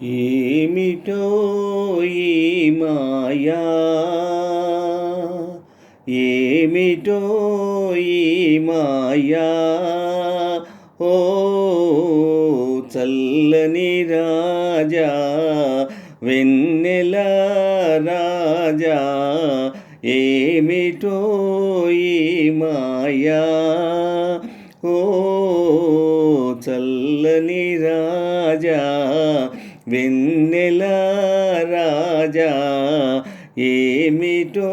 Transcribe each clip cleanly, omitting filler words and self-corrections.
ఏమిటో ఈ మాయా, ఏమిటో ఈ మాయా, ఓ చల్లని రాజా, వెన్నెల రాజా, ఏమిటో ఈ మాయా, ఓ చల్లని రాజా, వెన్నెల రాజా, ఏమిటో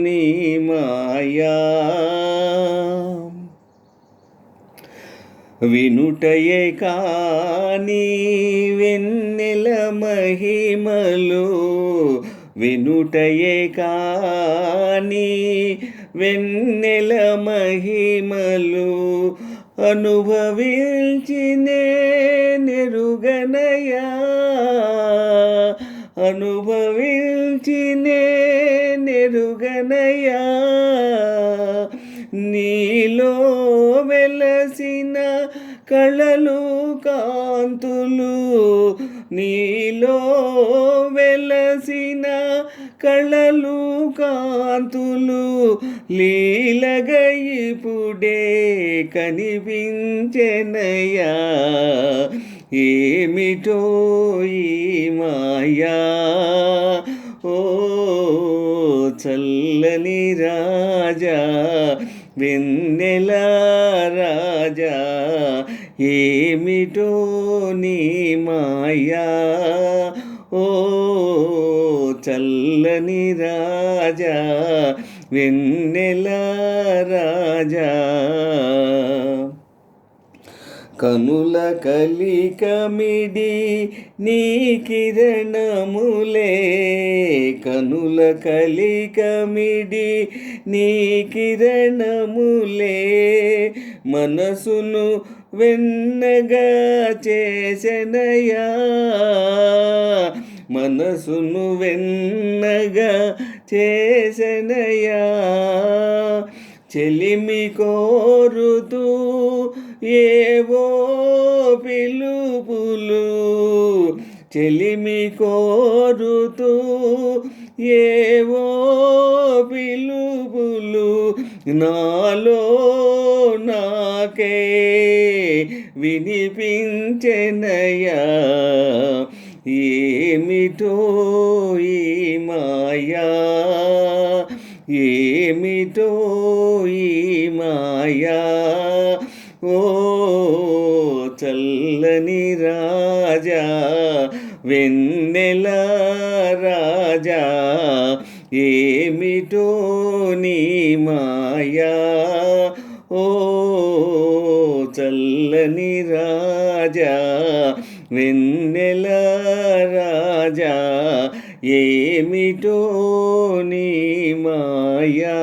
నీ మాయా. వినుటయే కాని వెన్నెల మహిమలు, వినుటయే కాని వెన్నెల మహిమలు, అనుభవించినే నెరుగనయా, అనుభవించినే నెరుగనయా, నీలో వెలసిన కళలు కాంతులు, నీలో వెలసిన కళలు కాంతులు, లీలగా ఇప్పుడే కనిపించెనయ్యా, ఏమిటో ఈ మాయా, ఓ చల్లని రాజా, వెన్నెల రాజా, ఏమిటో నీ మాయా, ఓ చల్లని రాజా, వెన్నెల రాజా. కనుల కలికమిడి నీ కిరణములే, కనుల కలికమిడి నీ కిరణములే, మనసును వెన్నగా చేసెనయా, మనసును వెన్నగా చేసెనయా, చెలిమి కోరుతూ ఏవో పిలుపులు, చెలిమి కోరుతూ ఏవో పిలుపులు, నాలో నాకే వినిపించెనయా, ఏమిటో ఈ మాయా, ఏమిటో ఈ మాయా, ఓ చల్లని రాజా, వెన్నెల రాజా, ఏమిటో నీ మాయా, ఓ చల్లని రాజా, వెన్నెల రాజా, ఏమిటో నీ మాయా.